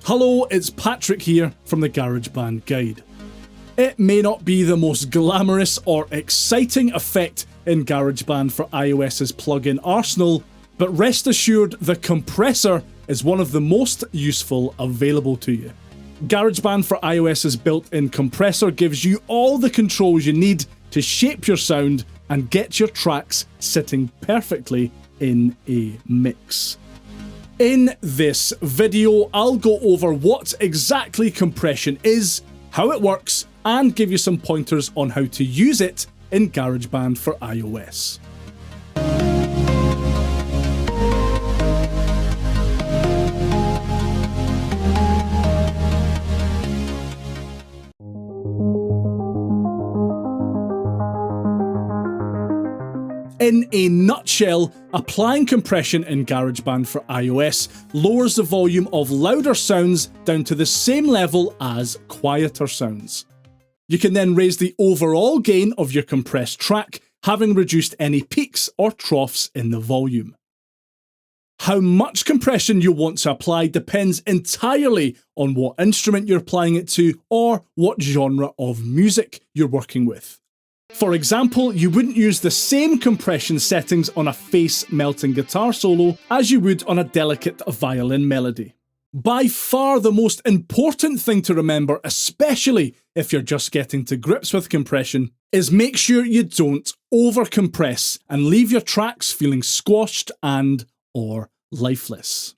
Hello, it's Patrick here from the GarageBand Guide. It may not be the most glamorous or exciting effect in GarageBand for iOS's plugin arsenal, but rest assured the compressor is one of the most useful available to you. GarageBand for iOS's built-in compressor gives you all the controls you need to shape your sound and get your tracks sitting perfectly in a mix. In this video, I'll go over what exactly compression is, how it works, and give you some pointers on how to use it in GarageBand for iOS. In a nutshell, applying compression in GarageBand for iOS lowers the volume of louder sounds down to the same level as quieter sounds. You can then raise the overall gain of your compressed track, having reduced any peaks or troughs in the volume. How much compression you want to apply depends entirely on what instrument you're applying it to or what genre of music you're working with. For example, you wouldn't use the same compression settings on a face-melting guitar solo as you would on a delicate violin melody. By far the most important thing to remember, especially if you're just getting to grips with compression, is make sure you don't over-compress and leave your tracks feeling squashed and/or lifeless.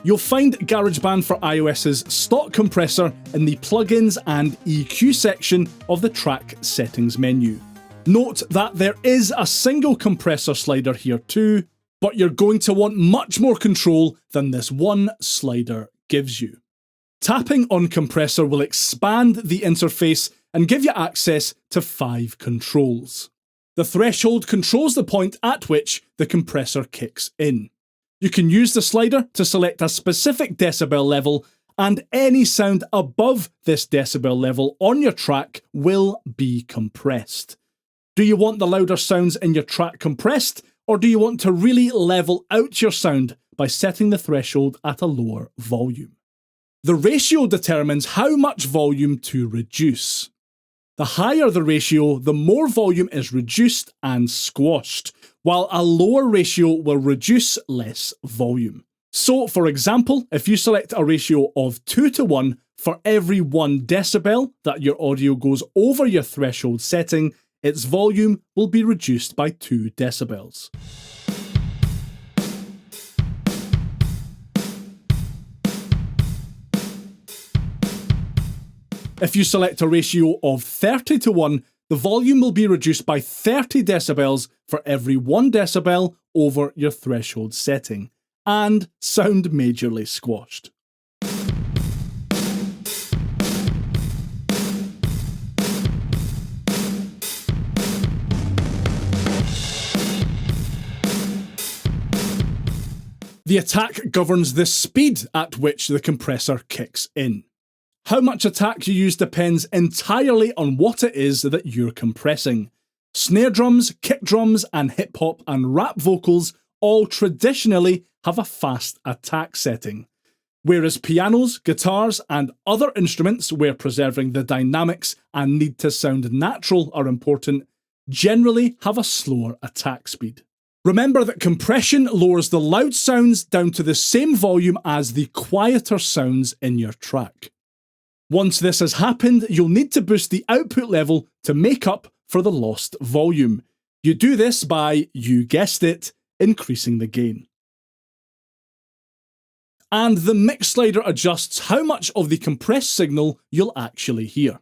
You'll find GarageBand for iOS's stock compressor in the Plugins and EQ section of the Track Settings menu. Note that there is a single compressor slider here too, but you're going to want much more control than this one slider gives you. Tapping on compressor will expand the interface and give you access to 5 controls. The threshold controls the point at which the compressor kicks in. You can use the slider to select a specific decibel level, and any sound above this decibel level on your track will be compressed. Do you want the louder sounds in your track compressed, or do you want to really level out your sound by setting the threshold at a lower volume? The ratio determines how much volume to reduce. The higher the ratio, the more volume is reduced and squashed, while a lower ratio will reduce less volume. So, for example, if you select a ratio of 2:1, for every 1 decibel that your audio goes over your threshold setting, its volume will be reduced by 2 decibels. If you select a ratio of 30:1, the volume will be reduced by 30 decibels for every 1 decibel over your threshold setting, and sound majorly squashed. The attack governs the speed at which the compressor kicks in. How much attack you use depends entirely on what it is that you're compressing. Snare drums, kick drums, and hip-hop and rap vocals all traditionally have a fast attack setting, whereas pianos, guitars, and other instruments where preserving the dynamics and need to sound natural are important, generally have a slower attack speed. Remember that compression lowers the loud sounds down to the same volume as the quieter sounds in your track. Once this has happened, you'll need to boost the output level to make up for the lost volume. You do this by, you guessed it, increasing the gain. And the mix slider adjusts how much of the compressed signal you'll actually hear.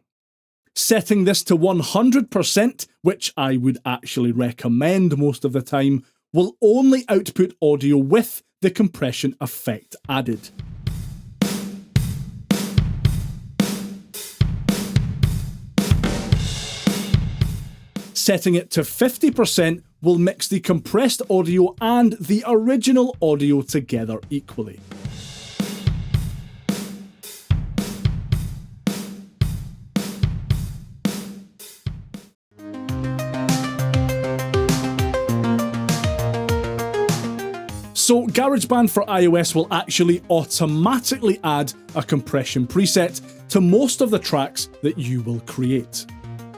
Setting this to 100%, which I would actually recommend most of the time, will only output audio with the compression effect added. Setting it to 50% will mix the compressed audio and the original audio together equally. So GarageBand for iOS will actually automatically add a compression preset to most of the tracks that you will create.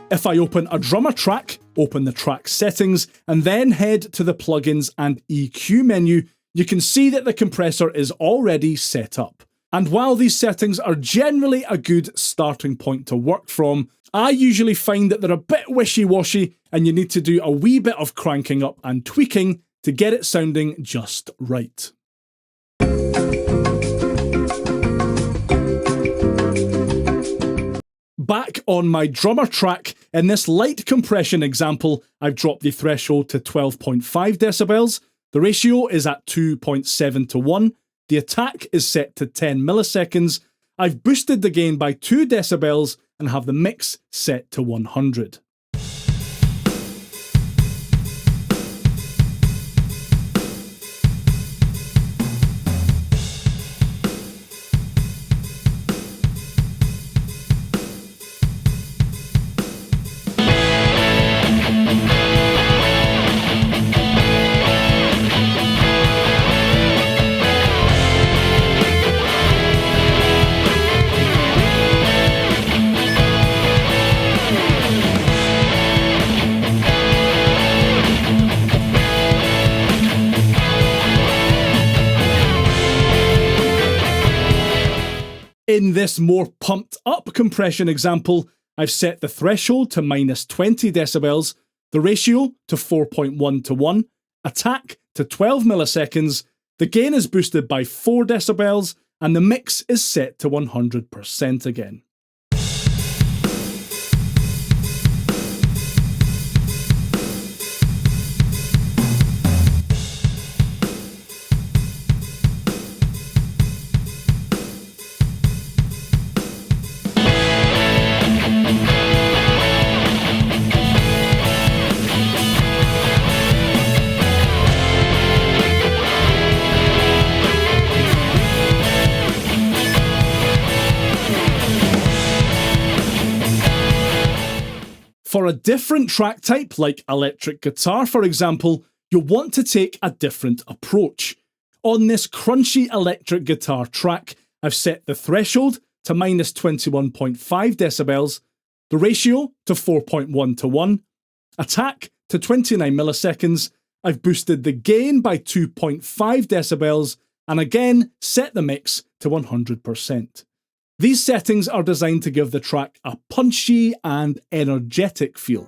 If I open a drummer track, open the track settings, and then head to the plugins and EQ menu, you can see that the compressor is already set up. And while these settings are generally a good starting point to work from, I usually find that they're a bit wishy-washy and you need to do a wee bit of cranking up and tweaking to get it sounding just right. Back on my drummer track, in this light compression example, I've dropped the threshold to 12.5 decibels, the ratio is at 2.7 to 1, the attack is set to 10 milliseconds, I've boosted the gain by 2 decibels and have the mix set to 100. In this more pumped up compression example, I've set the threshold to minus 20 decibels, the ratio to 4.1 to 1, attack to 12 milliseconds, the gain is boosted by 4 decibels, and the mix is set to 100% again. For a different track type, like electric guitar for example, you'll want to take a different approach. On this crunchy electric guitar track, I've set the threshold to minus 21.5 decibels, the ratio to 4.1 to 1, attack to 29 milliseconds, I've boosted the gain by 2.5 decibels, and again set the mix to 100%. These settings are designed to give the track a punchy and energetic feel.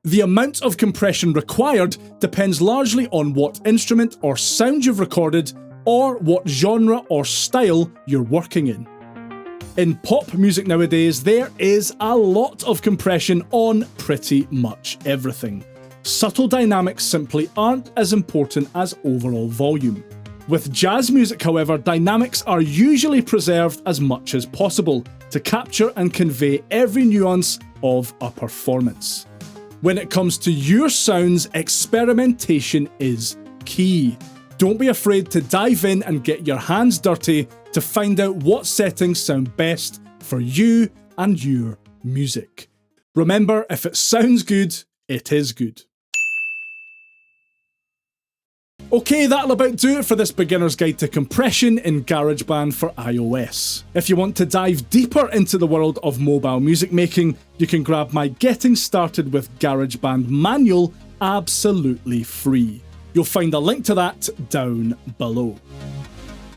The amount of compression required depends largely on what instrument or sound you've recorded, or what genre or style you're working in. In pop music nowadays, there is a lot of compression on pretty much everything. Subtle dynamics simply aren't as important as overall volume. With jazz music, however, dynamics are usually preserved as much as possible to capture and convey every nuance of a performance. When it comes to your sounds, experimentation is key. Don't be afraid to dive in and get your hands dirty to find out what settings sound best for you and your music. Remember, if it sounds good, it is good. Okay, that'll about do it for this beginner's guide to compression in GarageBand for iOS. If you want to dive deeper into the world of mobile music making, you can grab my Getting Started with GarageBand manual absolutely free. You'll find a link to that down below.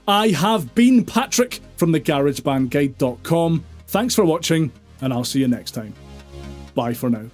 I have been Patrick from thegaragebandguide.com. Thanks for watching, and I'll see you next time. Bye for now.